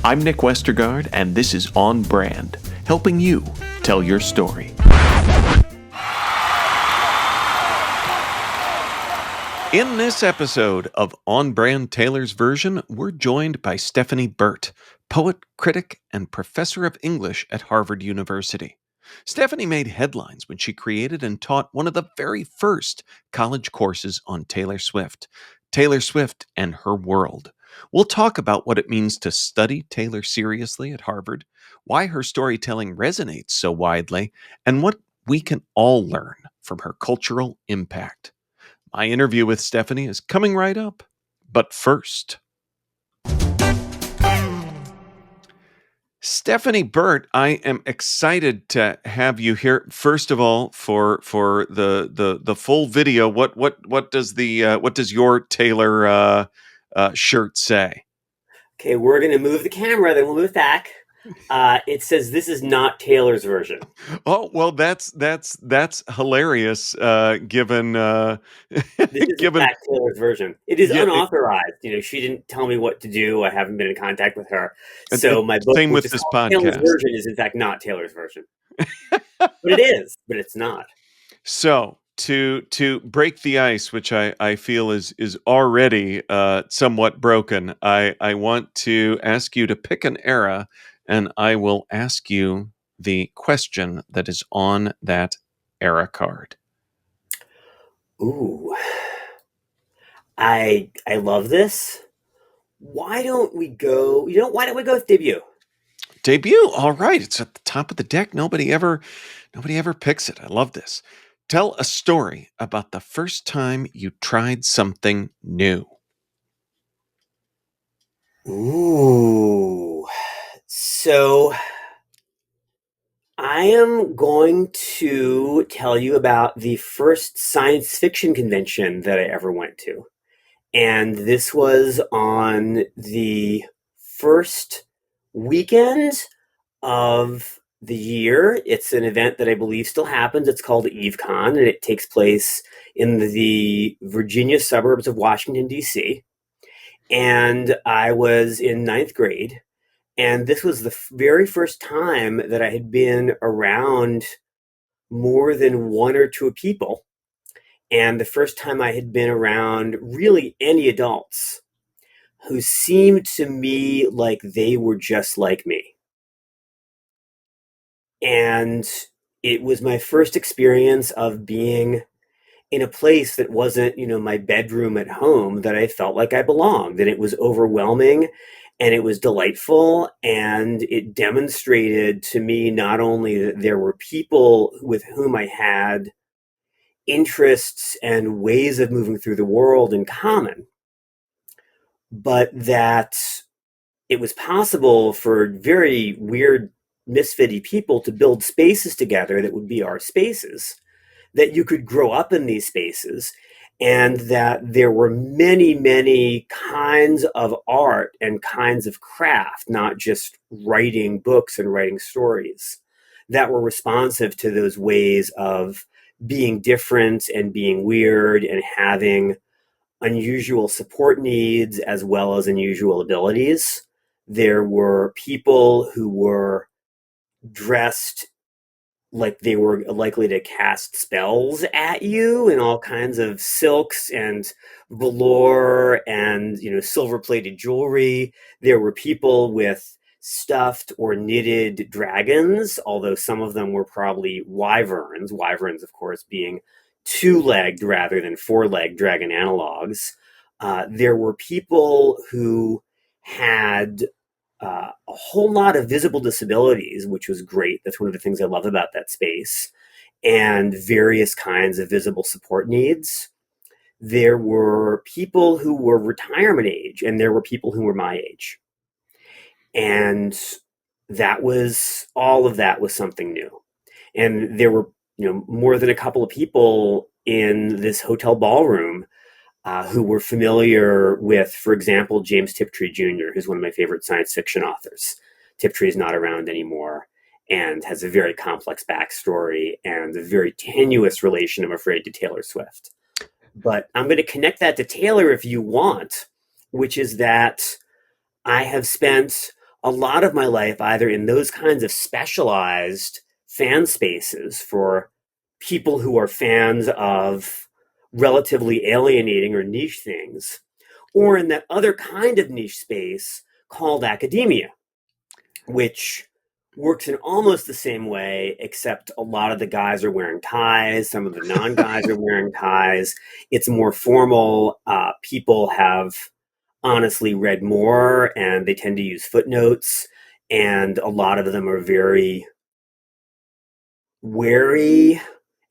I'm Nick Westergaard, and this is On Brand, helping you tell your story. In this episode of On Brand Taylor's Version, we're joined by Stephanie Burt, poet, critic, and professor of English at Harvard University. Stephanie made headlines when she created and taught one of the very first college courses on Taylor Swift and Her World. We'll talk about what it means to study Taylor seriously at Harvard, why her storytelling resonates so widely, and what we can all learn from her cultural impact. My interview with Stephanie is coming right up. But first, Stephanie Burt, I am excited to have you here. First of all, for the full video, what does your Taylor shirt say? Okay, we're going to move the camera, then we'll move back. It says this is not Taylor's version. Oh, well, that's hilarious. Given This is in fact Taylor's version. It is unauthorized. She didn't tell me what to do. I haven't been in contact with her. So my book, same with this podcast. Taylor's version is in fact not Taylor's version, but it is. But it's not. So to break the ice, which I feel is already somewhat broken, I want to ask you to pick an era. And I will ask you the question that is on that era card. Ooh, I love this. Why don't we go? Why don't we go with debut? Debut. All right, it's at the top of the deck. Nobody ever picks it. I love this. Tell a story about the first time you tried something new. Ooh. So I am going to tell you about the first science fiction convention that I ever went to. And this was on the first weekend of the year. It's an event that I believe still happens. It's called EveCon, and it takes place in the Virginia suburbs of Washington, D.C. And I was in 9th grade. And this was the very first time that I had been around more than one or two people. And the first time I had been around really any adults who seemed to me like they were just like me. And it was my first experience of being in a place that wasn't, my bedroom at home, that I felt like I belonged. And it was overwhelming. And it was delightful, and it demonstrated to me not only that there were people with whom I had interests and ways of moving through the world in common, but that it was possible for very weird, misfitty people to build spaces together that would be our spaces, that you could grow up in these spaces, and that there were many, many kinds of art and kinds of craft, not just writing books and writing stories, that were responsive to those ways of being different and being weird and having unusual support needs as well as unusual abilities. There were people who were dressed like they were likely to cast spells at you in all kinds of silks and velour and, silver-plated jewelry. There were people with stuffed or knitted dragons, although some of them were probably wyverns. Wyverns, of course, being two-legged rather than four-legged dragon analogs. There were people who had a whole lot of visible disabilities, which was great. That's one of the things I love about that space, and various kinds of visible support needs. There were people who were retirement age, and there were people who were my age. And all of that was something new. And there were, more than a couple of people in this hotel ballroom who were familiar with, for example, James Tiptree Jr., who's one of my favorite science fiction authors. Tiptree is not around anymore and has a very complex backstory and a very tenuous relation, I'm afraid, to Taylor Swift. But I'm going to connect that to Taylor if you want, which is that I have spent a lot of my life either in those kinds of specialized fan spaces for people who are fans of relatively alienating or niche things, or in that other kind of niche space called academia, which works in almost the same way, except a lot of the guys are wearing ties, some of the non guys are wearing ties. It's more formal. People have honestly read more and they tend to use footnotes, and a lot of them are very wary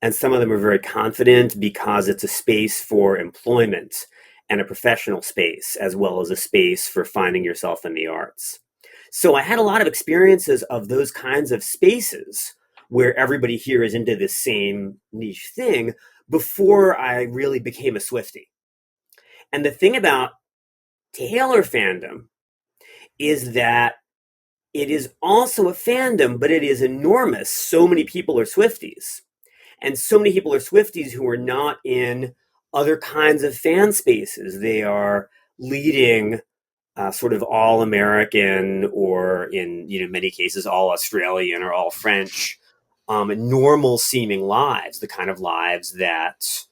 and some of them are very confident because it's a space for employment and a professional space as well as a space for finding yourself in the arts. So I had a lot of experiences of those kinds of spaces where everybody here is into this same niche thing before I really became a Swiftie. And the thing about Taylor fandom is that it is also a fandom, but it is enormous. So many people are Swifties. And so many people are Swifties who are not in other kinds of fan spaces. They are leading sort of all American, or in many cases all Australian or all French, normal seeming lives, the kind of lives that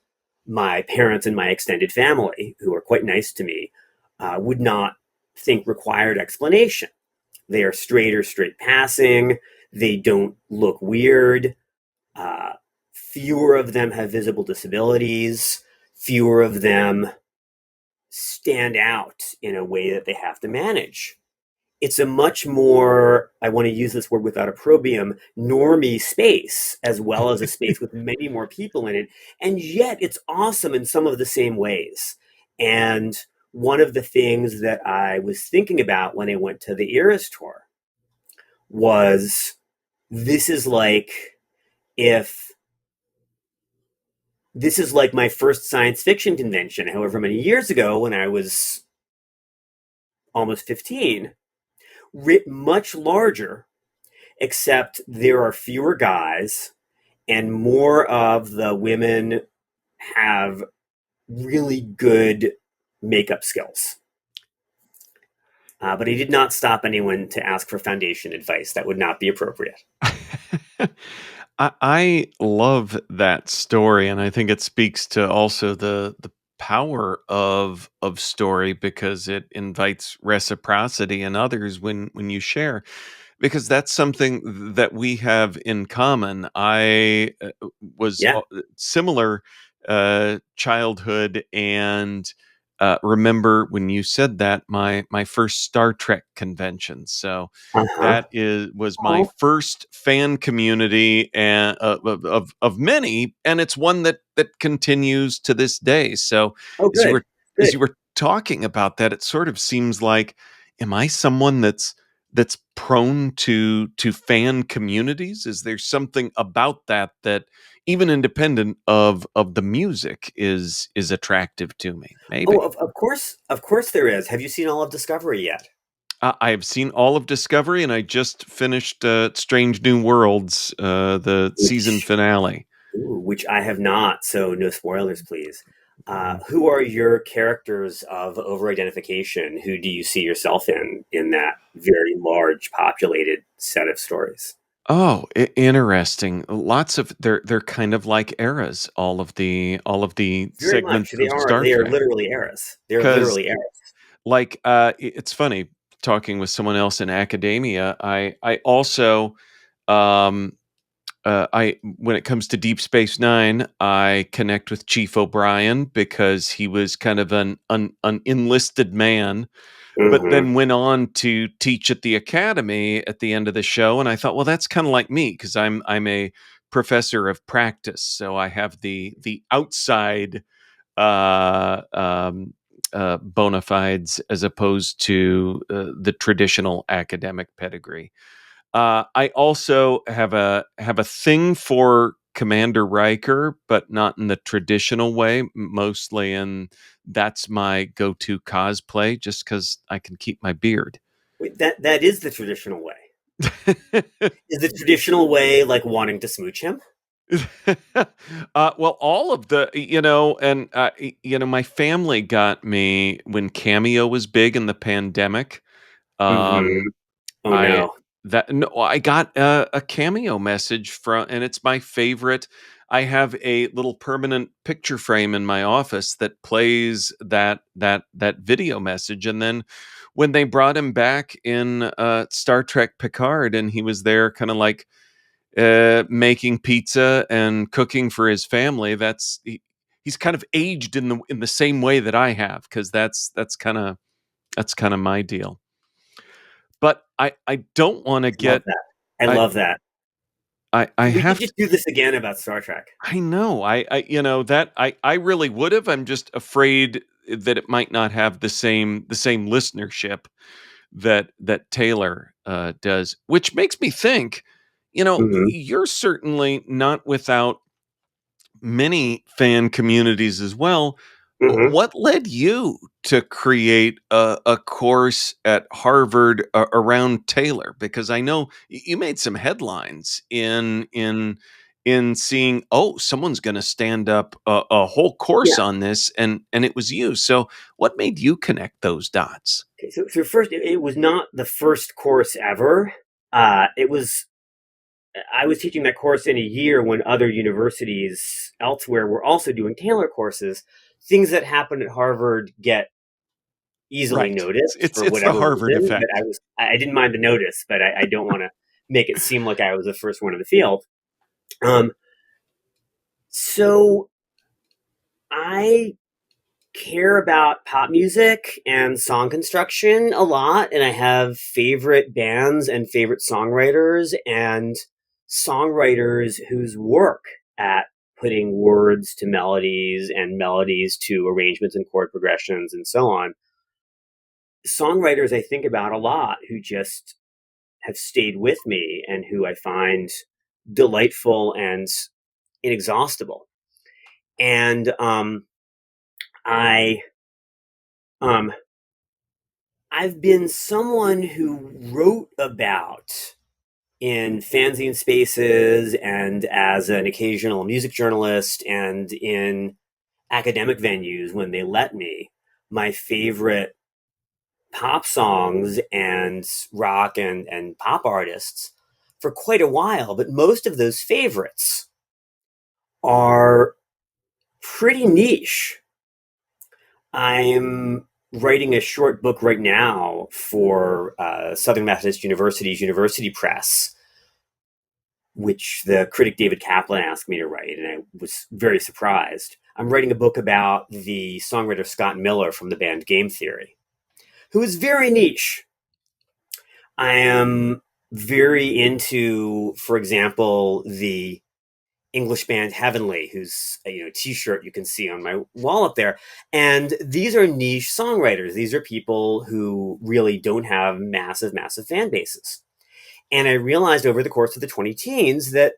my parents and my extended family, who are quite nice to me, would not think required explanation. They are straight or straight passing. They don't look weird. Uh, Fewer of them have visible disabilities. Fewer of them stand out in a way that they have to manage. It's a much more, I want to use this word without opprobrium, normie space, as well as a space with many more people in it. And yet it's awesome in some of the same ways. And one of the things that I was thinking about when I went to the Eras tour was, this is like if this is like my first science fiction convention, however many years ago, when I was almost 15, writ much larger, except there are fewer guys and more of the women have really good makeup skills. But he did not stop anyone to ask for foundation advice. That would not be appropriate. I love that story, and I think it speaks to also the power of story because it invites reciprocity in others when you share. Because that's something that we have in common. I was Yeah. similar childhood, and remember when you said that my first Star Trek convention. So Uh huh. that is was my Oh, first fan community and of many, and it's one that continues to this day. So oh, as you good. were as Good. you were talking about that, it sort of seems like, am I someone that's prone to fan communities? Is there something about that that even independent of the music is attractive to me? Oh, Maybe. of course there is. Have you seen all of Discovery yet? I have seen all of Discovery, and I just finished Strange New Worlds, the season Which finale. which I have not, so no spoilers, please. Who are your characters of over-identification? Who do you see yourself in that very large, populated set of stories? Oh, interesting. Lots of they're kind of like eras. All of the Very much. segments of Star They are Trek, literally eras. They are because literally eras. like it's funny talking with someone else in academia. I also I when it comes to Deep Space Nine, I connect with Chief O'Brien because he was kind of an enlisted man, but Hmm. then went on to teach at the academy at the end of the show. And I thought, well, that's kind of like me because I'm a professor of practice, so I have the outside uh, um, bona fides as opposed to the traditional academic pedigree. I also have a thing for Commander Riker, but not in the traditional way. Mostly in that's my go-to cosplay, just because I can keep my beard. Wait, that is the traditional way. Is the traditional way like wanting to smooch him? Well, all of the, and my family got me when Cameo was big in the pandemic. Hmm. Um, Oh I no. that no, I got a cameo message from, and it's my favorite. I have a little permanent picture frame in my office that plays that video message, and then when they brought him back in Star Trek Picard, and he was there, kind of like making pizza and cooking for his family. He's kind of aged in the same way that I have, because that's kind of my deal. But I don't want to I love get that. I I love that. I We could have to. just do this again about Star Trek. I know. That I really would have. I'm just afraid that it might not have the same listenership that Taylor does, which makes me think, Hmm. you're certainly not without many fan communities as well. Hmm. What led you to create a course at Harvard around Taylor? Because I know you made some headlines in seeing, oh, someone's going to stand up a whole course Yeah. on this, and it was you. So, what made you connect those dots? Okay, so first, it was not the first course ever. It was I was teaching that course in a year when other universities elsewhere were also doing Taylor courses. Things that happen at Harvard get easily Right. It's noticed it's, for it's the whatever Harvard reason, but effect. I didn't mind the notice, but I don't want to make it seem like I was the first one in the field. Um, so I care about pop music and song construction a lot, and I have favorite bands and favorite songwriters and songwriters whose work at putting words to melodies and melodies to arrangements and chord progressions and so on. Songwriters I think about a lot who just have stayed with me and who I find delightful and inexhaustible. And I um, I've been someone who wrote about in fanzine spaces and as an occasional music journalist and in academic venues when they let me my favorite pop songs and rock and pop artists for quite a while. But most of those favorites are pretty niche. I'm writing a short book right now for Southern Methodist University's University Press, which the critic David Kaplan asked me to write, and I was very surprised. I'm writing a book about the songwriter Scott Miller from the band Game Theory, who is very niche. I am very into, for example, the English band Heavenly, whose T-shirt you can see on my wall up there. And these are niche songwriters. These are people who really don't have massive, massive fan bases. And I realized over the course of the 20 teens that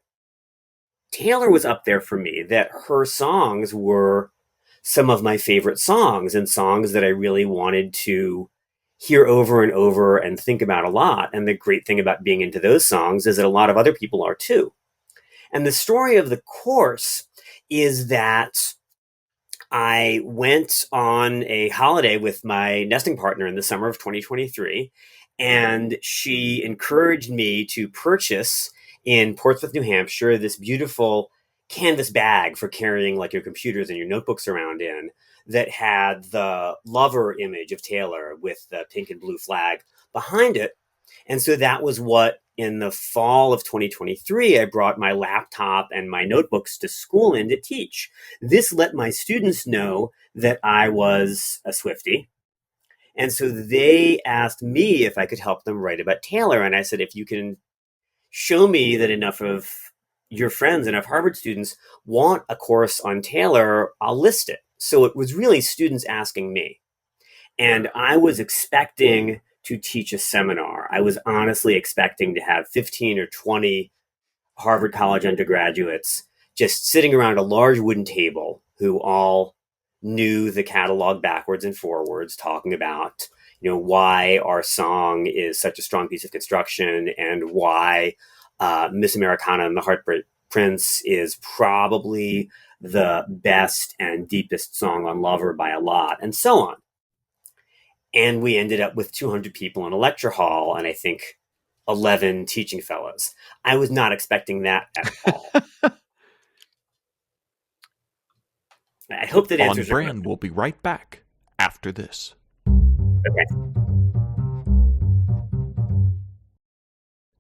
Taylor was up there for me, that her songs were some of my favorite songs and songs that I really wanted to hear over and over and think about a lot. And the great thing about being into those songs is that a lot of other people are too. And the story of the course is that I went on a holiday with my nesting partner in the summer of 2023, and she encouraged me to purchase in Portsmouth, New Hampshire, this beautiful canvas bag for carrying like your computers and your notebooks around in that had the lover image of Taylor with the pink and blue flag behind it. And so that was what in the fall of 2023, I brought my laptop and my notebooks to school in to teach. This let my students know that I was a Swiftie. And so they asked me if I could help them write about Taylor. And I said, if you can show me that enough of your friends, enough Harvard students want a course on Taylor, I'll list it. So it was really students asking me. And I was expecting to teach a seminar. I was honestly expecting to have 15 or 20 Harvard College undergraduates just sitting around a large wooden table who all knew the catalog backwards and forwards, talking about why our song is such a strong piece of construction and why Miss Americana and the Heartbreak Prince is probably the best and deepest song on Lover by a lot, and so on. And we ended up with 200 people in a lecture hall, and I think 11 teaching fellows. I was not expecting that at all. I hope that On answers your Brand question. will be right back after this. Okay.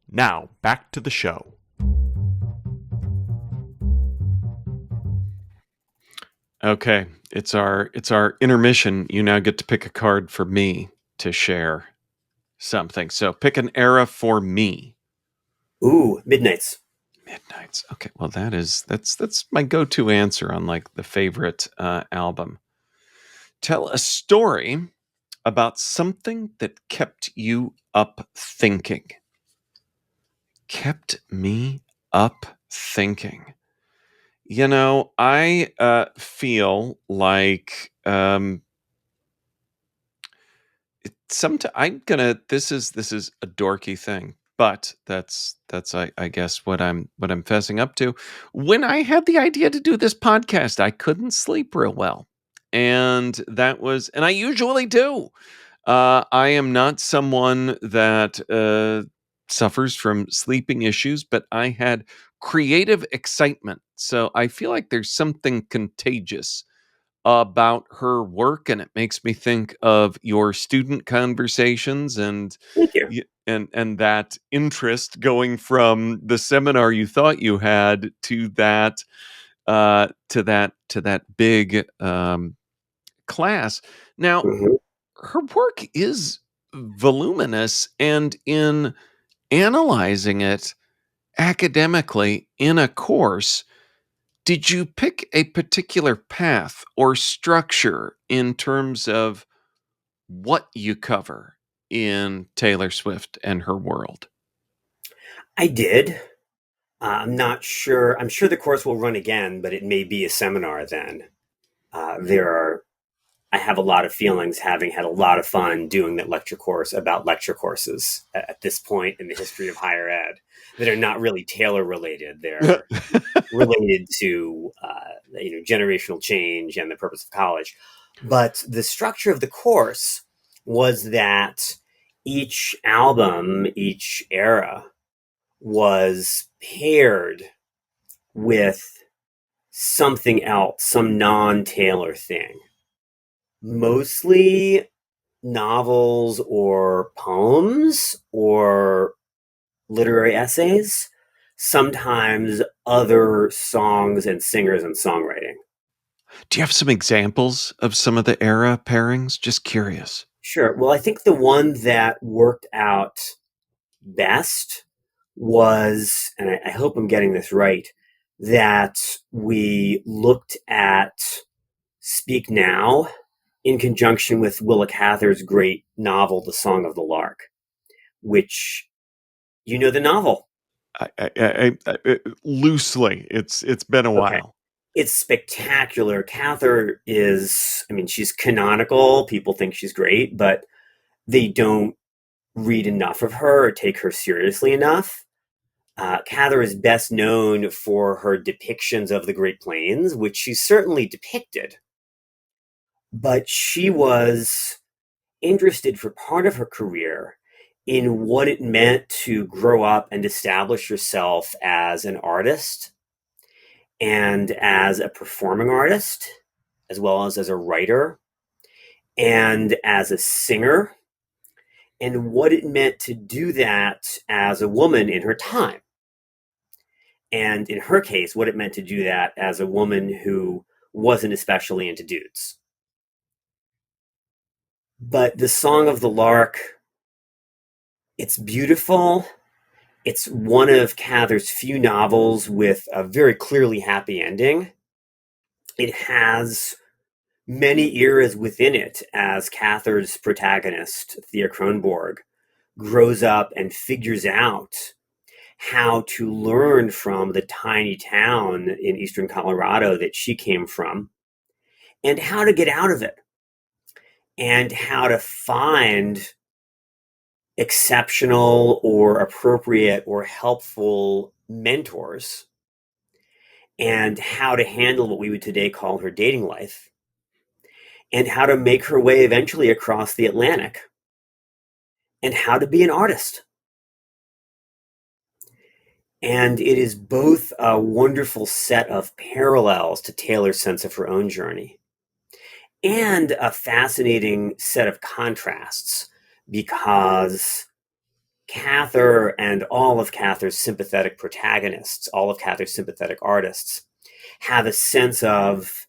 Now, back to the show. Okay, it's our intermission. You now get to pick a card for me to share something. So pick an era for me. Ooh, Midnights. Midnights. Okay, well that's my go-to answer on like the favorite album. Tell a story about something that kept you up thinking. Kept me up thinking. I feel like I'm gonna. This is a dorky thing, but that's I guess what I'm fessing up to. When I had the idea to do this podcast, I couldn't sleep real well, and I usually do. I am not someone that suffers from sleeping issues, but I had creative excitement. So I feel like there's something contagious about her work, and it makes me think of your student conversations Thank you. and that interest going from the seminar you thought you had to that big class. Now, Hmm. her work is voluminous, and in analyzing it academically in a course, did you pick a particular path or structure in terms of what you cover in Taylor Swift and her world? I did. I'm not sure. I'm sure the course will run again, but it may be a seminar then. There are I have a lot of feelings having had a lot of fun doing that lecture course about lecture courses at this point in the history of higher ed that are not really Taylor related. They're related to generational change and the purpose of college. But the structure of the course was that each album, each era was paired with something else, some non-Taylor thing. Mostly novels or poems or literary essays, sometimes other songs and singers and songwriting. Do you have some examples of some of the era pairings? Just curious. Sure. Well, I think the one that worked out best was, and I hope I'm getting this right, that we looked at Speak Now in conjunction with Willa Cather's great novel, The Song of the Lark, which you know the novel. Loosely, it's been a Okay. while. It's spectacular. Cather is, I mean, she's canonical. People think she's great, but they don't read enough of her or take her seriously enough. Cather is best known for her depictions of the Great Plains, which she certainly depicted, but she was interested for part of her career in what it meant to grow up and establish yourself as an artist and as a performing artist, as well as a writer and as a singer, and what it meant to do that as a woman in her time. And in her case, what it meant to do that as a woman who wasn't especially into dudes. But the Song of the Lark, it's beautiful. It's one of Cather's few novels with a very clearly happy ending. It has many eras within it as Cather's protagonist, Thea Kronborg, grows up and figures out how to learn from the tiny town in eastern Colorado that she came from and how to get out of it and how to find exceptional or appropriate or helpful mentors and how to handle what we would today call her dating life and how to make her way eventually across the Atlantic and how to be an artist. And it is both a wonderful set of parallels to Taylor's sense of her own journey and a fascinating set of contrasts because Cather and all of Cather's sympathetic protagonists, all of Cather's sympathetic artists, have a sense of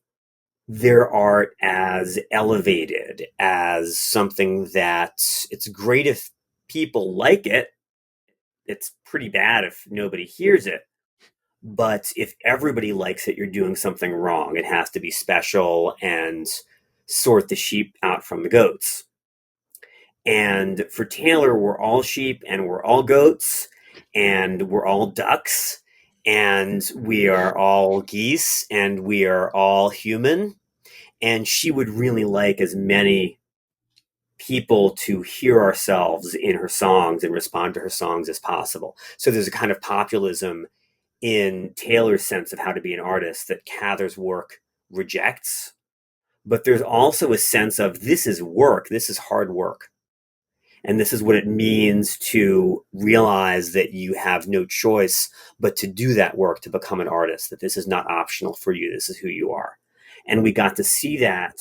their art as elevated, as something that it's great if people like it. It's pretty bad if nobody hears it. But if everybody likes it, you're doing something wrong. It has to be special and sort the sheep out from the goats. And for Taylor, we're all sheep and we're all goats and we're all ducks and we are all geese and we are all human. And she would really like as many people to hear ourselves in her songs and respond to her songs as possible. So there's a kind of populism in Taylor's sense of how to be an artist that Cather's work rejects. But there's also a sense of this is work, this is hard work. And this is what it means to realize that you have no choice but to do that work to become an artist, that this is not optional for you, this is who you are. And we got to see that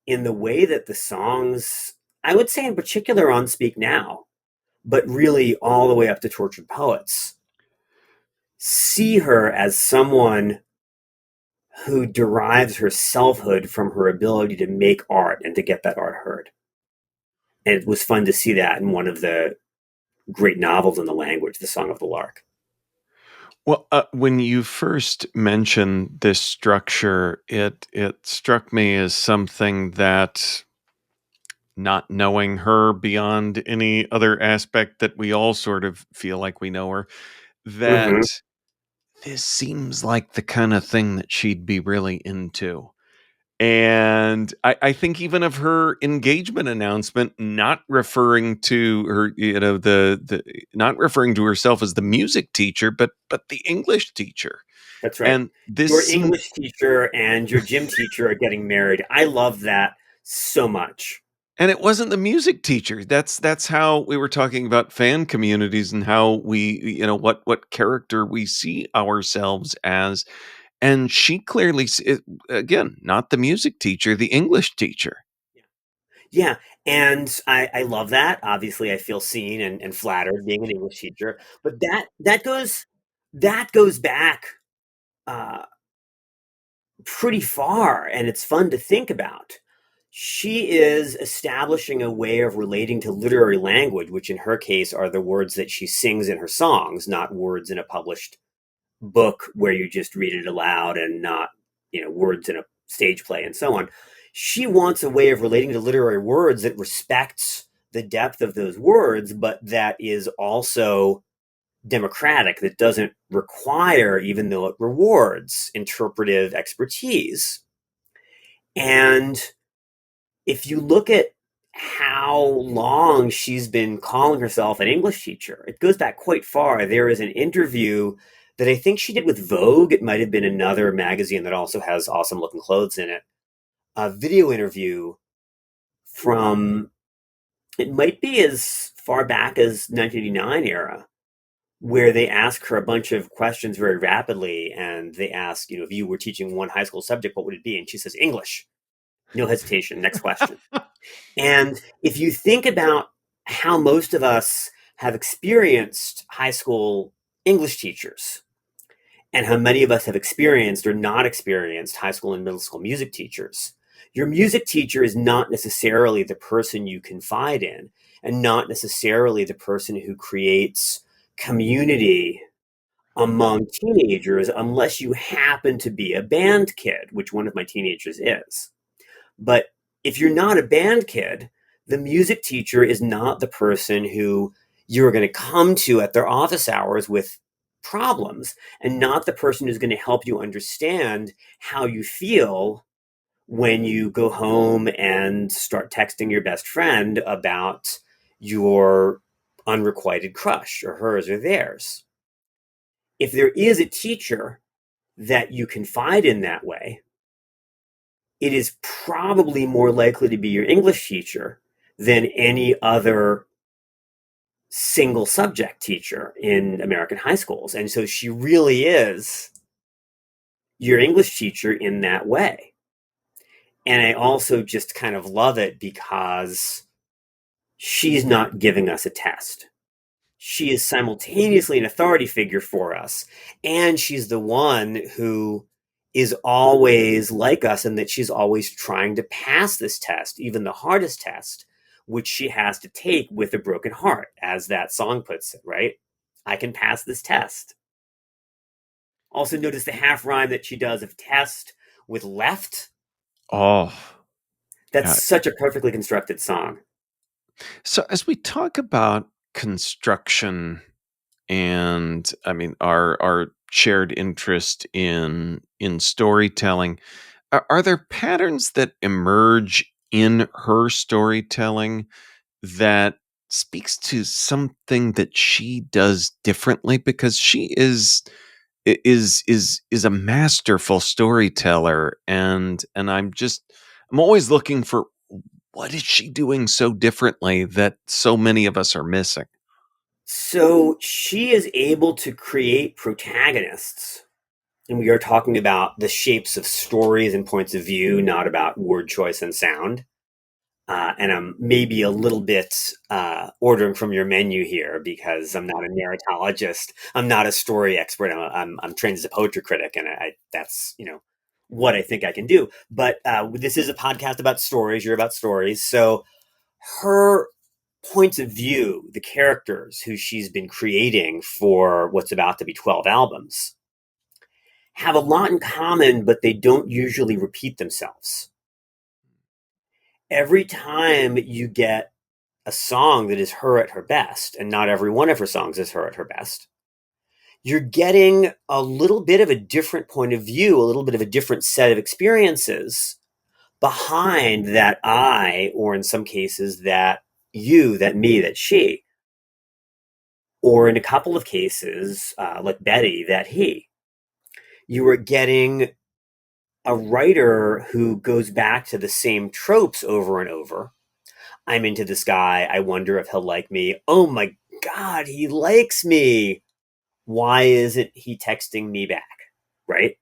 in the way that the songs, I would say in particular on Speak Now, but really all the way up to Tortured Poets, see her as someone who derives her selfhood from her ability to make art and to get that art heard. And it was fun to see that in one of the great novels in the language, The Song of the Lark. Well, when you first mentioned this structure, it struck me as something that, not knowing her beyond any other aspect that we all sort of feel like we know her, that Mm-hmm. this seems like the kind of thing that she'd be really into. And I think even of her engagement announcement, not referring to her, the not referring to herself as the music teacher, but the English teacher. That's right. And this Your seemed, English teacher and your gym teacher are getting married. I love that so much. and it wasn't the music teacher. That's how we were talking about fan communities and how we, what character we see ourselves as. And she clearly, again, not the music teacher, the English teacher. Yeah, and I love that. Obviously, I feel seen and flattered being an English teacher. But that goes back uh, pretty far, and it's fun to think about. She is establishing a way of relating to literary language, which in her case are the words that she sings in her songs, not words in a published book where you just read it aloud and not, words in a stage play and so on. She wants a way of relating to literary words that respects the depth of those words, but that is also democratic, that doesn't require, even though it rewards, interpretive expertise. And if you look at how long she's been calling herself an English teacher, it goes back quite far. There is an interview that I think she did with Vogue. It might have been another magazine that also has awesome looking clothes in it. A video interview from, it might be as far back as 1989 era, where they ask her a bunch of questions very rapidly. And they ask, if you were teaching one high school subject, what would it be? And she says, English. No hesitation. Next question. And if you think about how most of us have experienced high school English teachers, and how many of us have experienced or not experienced high school and middle school music teachers, your music teacher is not necessarily the person you confide in, and not necessarily the person who creates community among teenagers, unless you happen to be a band kid, which one of my teenagers is. But if you're not a band kid, the music teacher is not the person who you're going to come to at their office hours with problems, and not the person who's going to help you understand how you feel when you go home and start texting your best friend about your unrequited crush, or hers or theirs. If there is a teacher that you confide in that way, it is probably more likely to be your English teacher than any other single subject teacher in American high schools. And so she really is your English teacher in that way. And I also just kind of love it because she's not giving us a test. She is simultaneously an authority figure for us. And she's the one who is always like us in that she's always trying to pass this test, even the hardest test, which she has to take with a broken heart, as that song puts it, right? I can pass this test. Also, notice the half rhyme that she does of test with left. Oh, That's yeah. such a perfectly constructed song. So as we talk about construction and I mean our shared interest in storytelling, are there patterns that emerge in her storytelling that speaks to something that she does differently because she is a masterful storyteller and I'm always looking for what is she doing so differently that so many of us are missing? So she is able to create protagonists. And we are talking about the shapes of stories and points of view, not about word choice and sound. And I'm maybe a little bit ordering from your menu here because I'm not a narratologist. I'm not a story expert. I'm trained as a poetry critic, and that's what I think I can do. But this is a podcast about stories. You're about stories, so her points of view, the characters who she's been creating for what's about to be 12 albums, have a lot in common, but they don't usually repeat themselves. Every time you get a song that is her at her best, and not every one of her songs is her at her best, you're getting a little bit of a different point of view, a little bit of a different set of experiences behind that I, or in some cases, that you, that me, that she, or in a couple of cases, like Betty, that he. You are getting a writer who goes back to the same tropes over and over. I'm into this guy. I wonder if he'll like me. Oh my God, he likes me. Why isn't he texting me back? Right?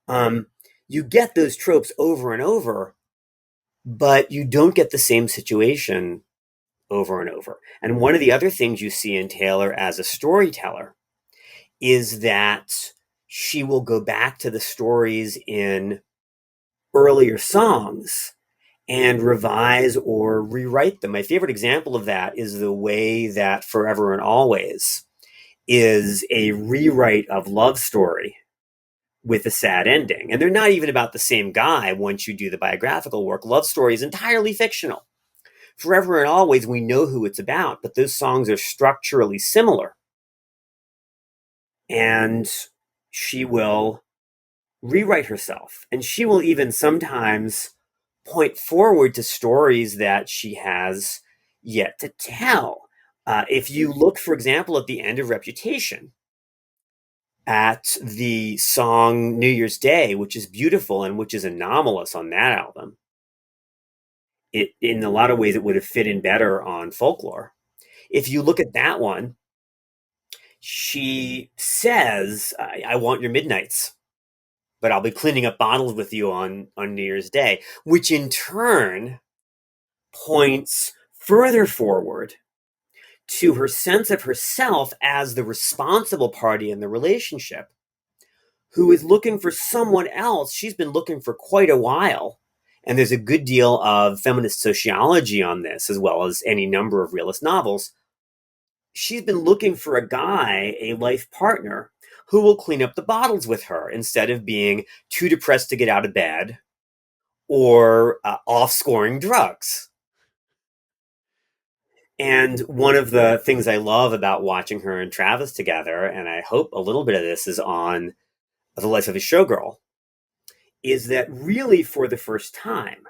Um, you get those tropes over and over, but you don't get the same situation over and over. And one of the other things you see in Taylor as a storyteller is that she will go back to the stories in earlier songs and revise or rewrite them. My favorite example of that is the way that Forever and Always is a rewrite of Love Story with a sad ending. And they're not even about the same guy once you do the biographical work. Love Story is entirely fictional. Forever and Always, we know who it's about, but those songs are structurally similar. And she will rewrite herself. And she will even sometimes point forward to stories that she has yet to tell. If you look, for example, at the end of Reputation, at the song New Year's Day, which is beautiful and which is anomalous on that album, in a lot of ways, it would have fit in better on Folklore. If you look at that one, she says, I want your midnights, but I'll be cleaning up bottles with you on New Year's Day, which in turn points further forward to her sense of herself as the responsible party in the relationship who is looking for someone else she's been looking for quite a while. And there's a good deal of feminist sociology on this, as well as any number of realist novels. She's been looking for a guy, a life partner, who will clean up the bottles with her instead of being too depressed to get out of bed or off scoring drugs. And one of the things I love about watching her and Travis together, and I hope a little bit of this is on The Life of a Showgirl, is that really for the first time,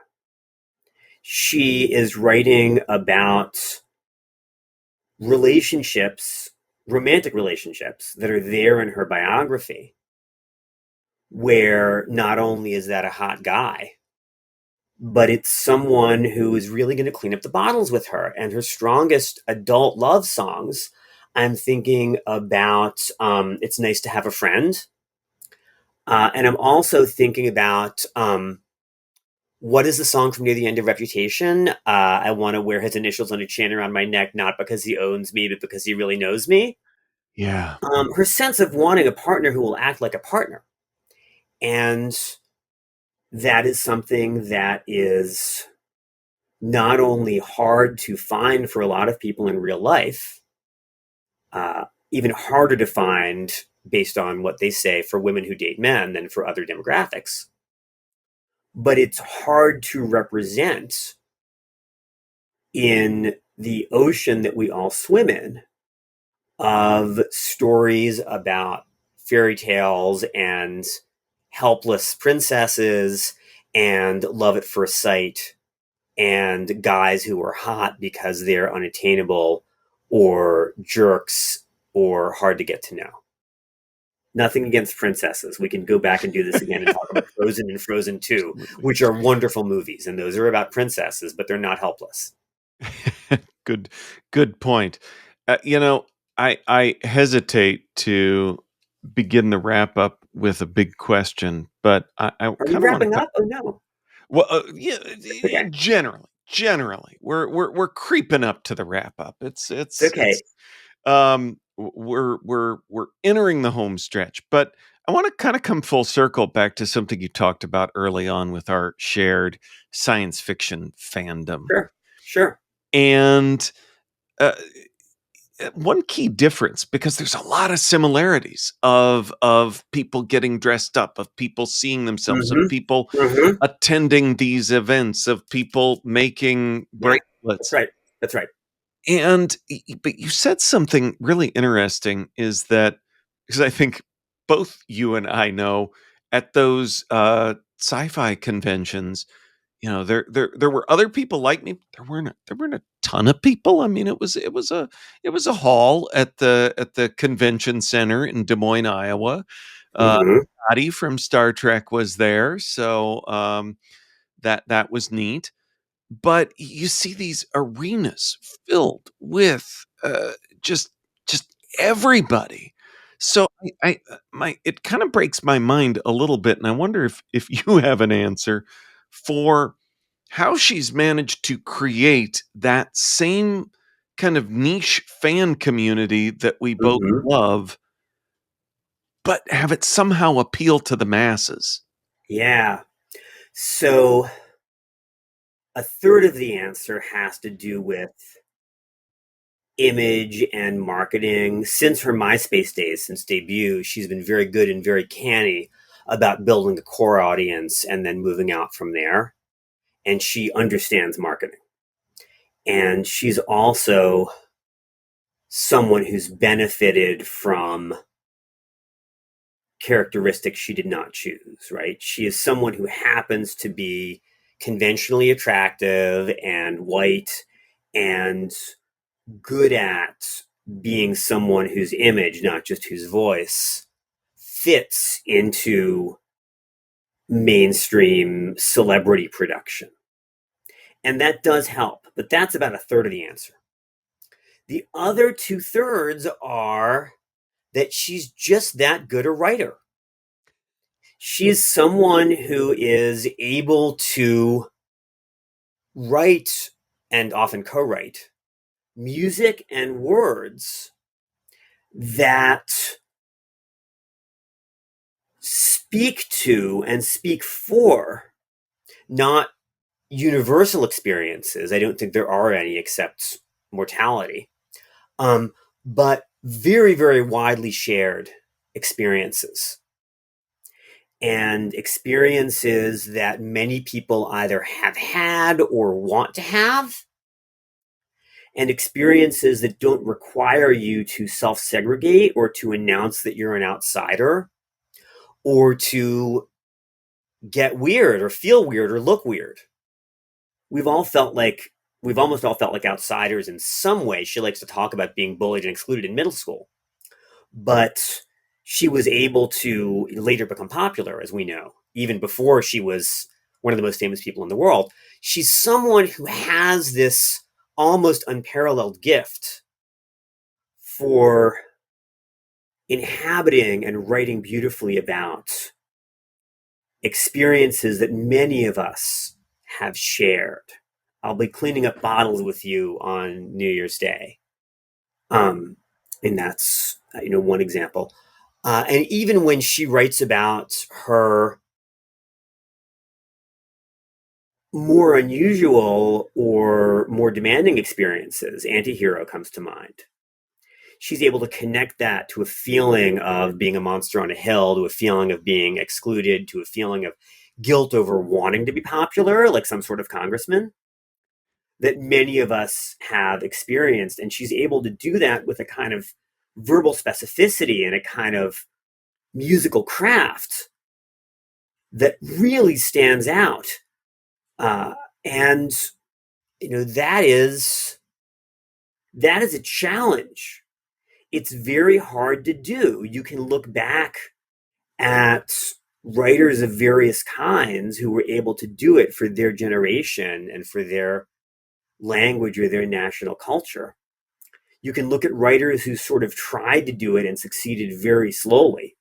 she is writing about relationships, romantic relationships that are there in her biography, where not only is that a hot guy, but it's someone who is really going to clean up the bottles with her. And her strongest adult love songs, I'm thinking about It's Nice to Have a Friend. And I'm also thinking about what is the song from near the end of Reputation? I want to wear his initials on a chain around my neck, not because he owns me, but because he really knows me. Yeah. Her sense of wanting a partner who will act like a partner. And that is something that is not only hard to find for a lot of people in real life, even harder to find based on what they say for women who date men than for other demographics. But it's hard to represent in the ocean that we all swim in of stories about fairy tales and helpless princesses and love at first sight and guys who are hot because they're unattainable or jerks or hard to get to know. Nothing against princesses. We can go back and do this again and talk about Frozen and Frozen 2, Absolutely. which are wonderful movies. And those are about princesses, but they're not helpless. Good, good point. I hesitate to begin the wrap up with a big question, but I Are we kind of want wrapping to. up? Oh, no. Well, yeah, Okay. generally, we're creeping up to the wrap up. It's okay. We're entering the home stretch, but I want to kind of come full circle back to something you talked about early on with our shared science fiction fandom. Sure. Sure. And uh, one key difference, because there's a lot of similarities of people getting dressed up, of people seeing themselves, of Mm-hmm. people Mm-hmm. attending these events, of people making Yeah. That's bracelets. right. That's right. And but you said something really interesting, is that because I think both you and I know at those sci-fi conventions, there were other people like me. There weren't a ton of people. I mean, it was a hall at the convention center in Des Moines, Iowa. Uh, Mm-hmm. Scotty from Star Trek was there, so that was neat. But you see these arenas filled with just just everybody. So my it kind of breaks my mind a little bit, and I wonder if you have an answer for how she's managed to create that same kind of niche fan community that we both Mm-hmm. love, but have it somehow appeal to the masses. Yeah. So a third of the answer has to do with image and marketing. Since her MySpace days, since debut, she's been very good and very canny about building a core audience and then moving out from there. And she understands marketing. And she's also someone who's benefited from characteristics she did not choose, right? She is someone who happens to be conventionally attractive and white and good at being someone whose image, not just whose voice, fits into mainstream celebrity production. And that does help, but that's about a third of the answer. The other two thirds are that she's just that good a writer. She is someone who is able to write and often co write music and words that speak to and speak for not universal experiences. I don't think there are any except mortality, um, but very, very widely shared experiences. And experiences that many people either have had or want to have, and experiences that don't require you to self segregate or to announce that you're an outsider or to get weird or feel weird or look weird. We've all felt like, we've almost all felt like outsiders in some way. She likes to talk about being bullied and excluded in middle school, but she was able to later become popular, as we know, even before she was one of the most famous people in the world. She's someone who has this almost unparalleled gift for inhabiting and writing beautifully about experiences that many of us have shared. I'll be cleaning up bottles with you on New Year's Day. And that's, one example. And even when she writes about her more unusual or more demanding experiences, Antihero comes to mind. She's able to connect that to a feeling of being a monster on a hill, to a feeling of being excluded, to a feeling of guilt over wanting to be popular, like some sort of congressman, that many of us have experienced. And she's able to do that with a kind of verbal specificity and a kind of musical craft that really stands out. And that is a challenge. It's very hard to do. You can look back at writers of various kinds who were able to do it for their generation and for their language or their national culture. You can look at writers who sort of tried to do it and succeeded very slowly.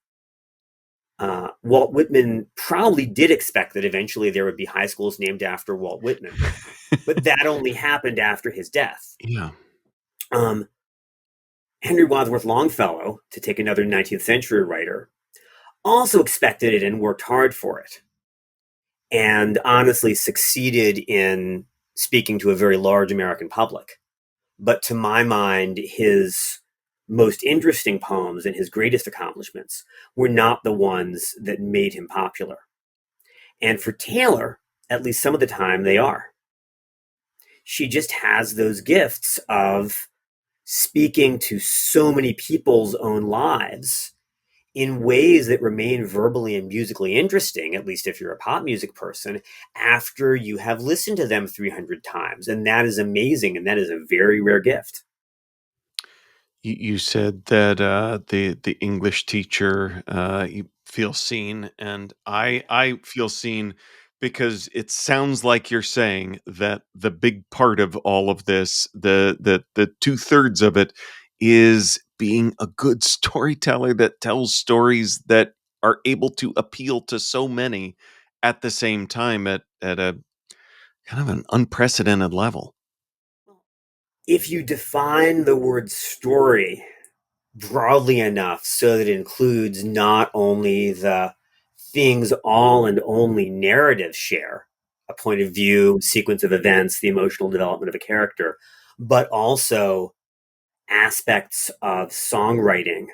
Walt Whitman probably did expect that eventually there would be high schools named after Walt Whitman, but that only happened after his death. Yeah. Henry Wadsworth Longfellow, to take another 19th century writer, also expected it and worked hard for it, and honestly succeeded in speaking to a very large American public. But to my mind, his most interesting poems and his greatest accomplishments were not the ones that made him popular. And for Taylor, at least some of the time, they are. She just has those gifts of speaking to so many people's own lives in ways that remain verbally and musically interesting, at least if you're a pop music person, after you have listened to them 300 times. And that is amazing. And that is a very rare gift. You said that the English teacher you feel seen, and I feel seen because it sounds like you're saying that the big part of all of this, the 2/3 of it, is being a good storyteller that tells stories that are able to appeal to so many at the same time at a kind of an unprecedented level. If you define the word story broadly enough so that it includes not only the things all and only narratives share, a point of view, sequence of events, the emotional development of a character, but also aspects of songwriting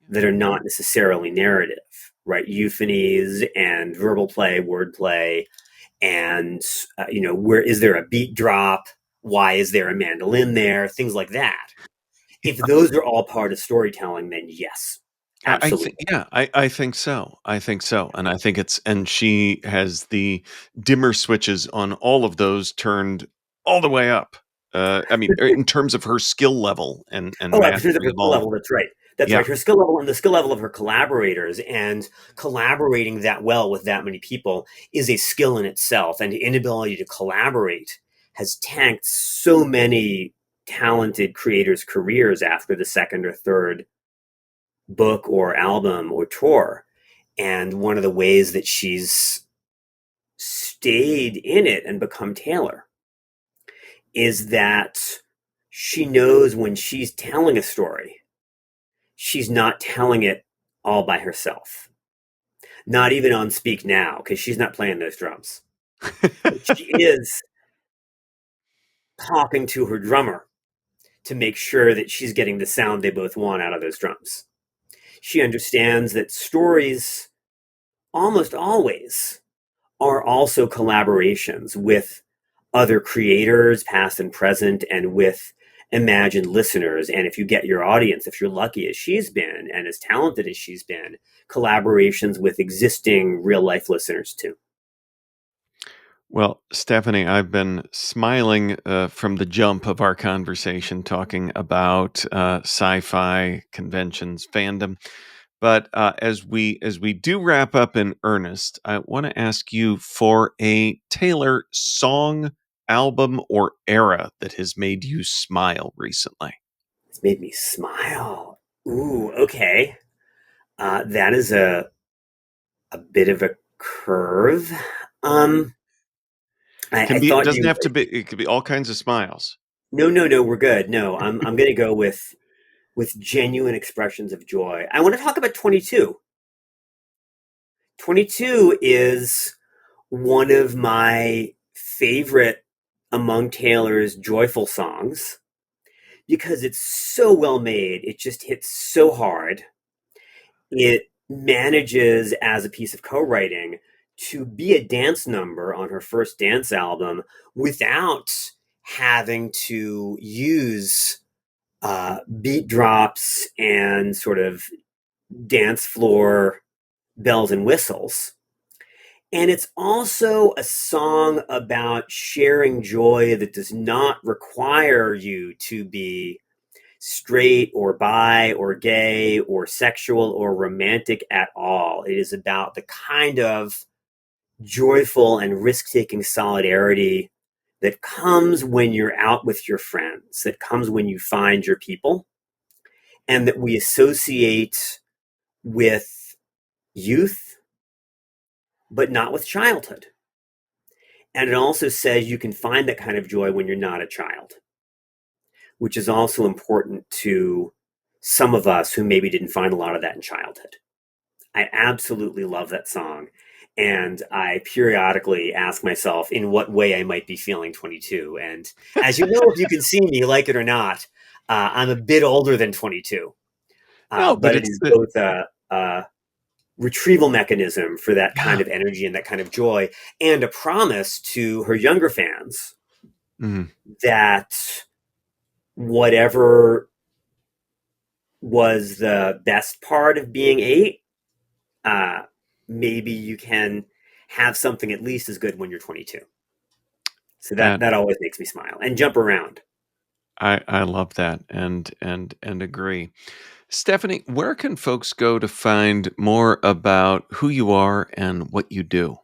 that are not necessarily narrative, right? Euphonies and verbal play, wordplay, and where is there a beat drop? Why is there a mandolin there? Things like that. If those are all part of storytelling, then yes, I think, absolutely. yeah, I think so. I think so, and I think it's, and she has the dimmer switches on all of those turned all the way up. I mean, in terms of her skill level and Oh, I'm sure that mastery her of skill all. level. That's right. That's Yeah, right. Her skill level and the skill level of her collaborators, and collaborating that well with that many people is a skill in itself. And the inability to collaborate has tanked so many talented creators' careers after the second or third book or album or tour. And one of the ways that she's stayed in it and become Taylor is that she knows when she's telling a story, she's not telling it all by herself. Not even on Speak Now, because she's not playing those drums. But she is talking to her drummer to make sure that she's getting the sound they both want out of those drums. She understands that stories almost always are also collaborations with other creators, past and present, and with imagined listeners. And if you get your audience, if you're lucky as she's been and as talented as she's been, collaborations with existing real life listeners too. well, Stephanie, I've been smiling from the jump of our conversation talking about sci-fi conventions, fandom. But as we do wrap up in earnest, I want to ask you for a Taylor song, album, or era that has made you smile recently. It's made me smile. Ooh, okay. That is a bit of a curve. Um, I Can be. It thought doesn't you. have to be. It could be all kinds of smiles. No, no, no. We're good. No, I'm gonna go with genuine expressions of joy. I want to talk about 22. 22 is one of my favorite among Taylor's joyful songs because it's so well made. It just hits so hard. It manages, as a piece of co-writing, to be a dance number on her first dance album without having to use beat drops and sort of dance floor bells and whistles. And it's also a song about sharing joy that does not require you to be straight or bi or gay or sexual or romantic at all. It is about the kind of joyful and risk taking solidarity that comes when you're out with your friends, that comes when you find your people, and that we associate with youth, but not with childhood. And it also says you can find that kind of joy when you're not a child, which is also important to some of us who maybe didn't find a lot of that in childhood. I absolutely love that song. And I periodically ask myself in what way I might be feeling 22. And as you know, if you can see me, like it or not, I'm a bit older than 22. No, but But it it's is the both a retrieval mechanism for that kind yeah. of energy and that kind of joy, and a promise to her younger fans Mhm. that whatever was the best part of being eight, uh, maybe you can have something at least as good when you're 22. So that That that always makes me smile and jump around. I love that and agree. Stephanie, where can folks go to find more about who you are and what you do?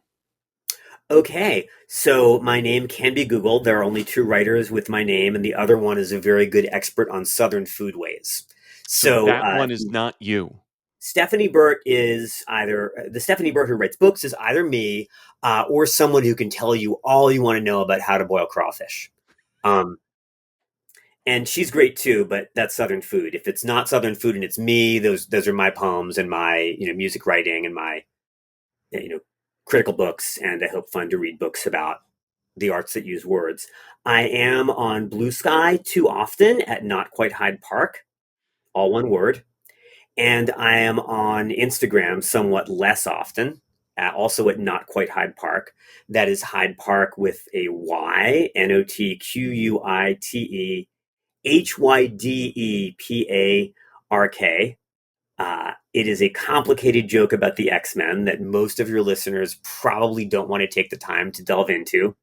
Okay, so my name can be Googled. There are only two writers with my name, and the other one is a very good expert on Southern foodways. So So that one is not you. Stephanie Burt is either the Stephanie Burt who writes books is either me or someone who can tell you all you want to know about how to boil crawfish. Um, and she's great too, but that's Southern food. If it's not Southern food and it's me, those are my poems and my music writing and my you know critical books, and I hope fun to read books about the arts that use words. I am on Blue Sky too often at Not Quite Hyde Park, all one word. And I am on Instagram somewhat less often, also at Not Quite Hyde Park. That is Hyde Park with a Y, NotQuidePark. It is a complicated joke about the X-Men that most of your listeners probably don't want to take the time to delve into.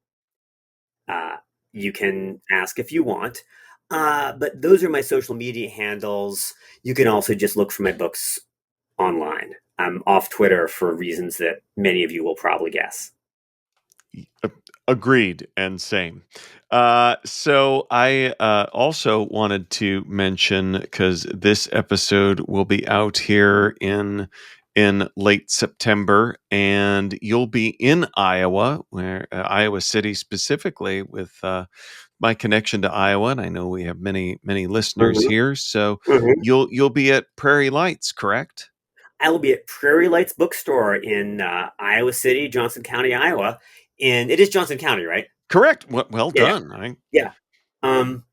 Uh, you can ask if you want. But those are my social media handles. You can also just look for my books online. I'm off Twitter for reasons that many of you will probably guess. A- Agreed and same. So I also wanted to mention because this episode will be out here in late September, and you'll be in Iowa, where Iowa City specifically, with my connection to Iowa, and I know we have many listeners Mm-hmm. here. So Mm-hmm. you'll be at Prairie Lights, correct? I will be at Prairie Lights Bookstore in Iowa City, Johnson County, Iowa. And it is Johnson County, right? Correct. Well Yeah, done. yeah. Um,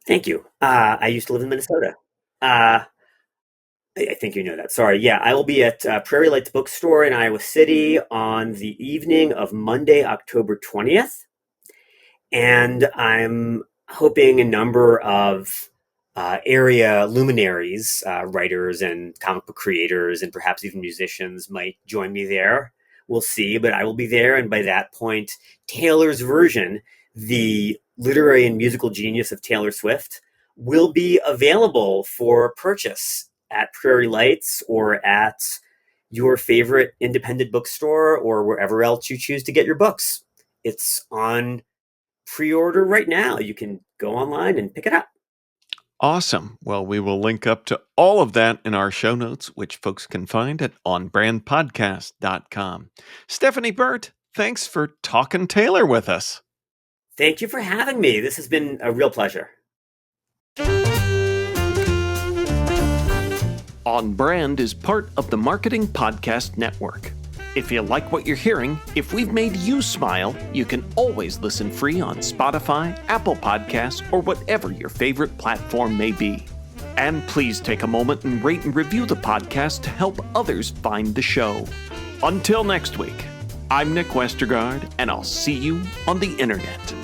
Thank you. I used to live in Minnesota. Uh, I think you know that. Sorry. Yeah, I will be at Prairie Lights Bookstore in Iowa City on the evening of Monday, October 20th. And I'm hoping a number of area luminaries, writers and comic book creators, and perhaps even musicians might join me there. We'll see, but I will be there. And by that point, Taylor's version, the literary and musical genius of Taylor Swift, will be available for purchase at Prairie Lights or at your favorite independent bookstore or wherever else you choose to get your books. It's on pre-order right now. You can go online and pick it up. Awesome. Well, we will link up to all of that in our show notes, which folks can find at onbrandpodcast.com. Stephanie Burt, thanks for talking Taylor with us. Thank you for having me. This has been a real pleasure. On Brand is part of the Marketing Podcast Network. If you like what you're hearing, if we've made you smile, you can always listen free on Spotify, Apple Podcasts, or whatever your favorite platform may be. And please take a moment and rate and review the podcast to help others find the show. Until next week, I'm Nick Westergaard, and I'll see you on the internet.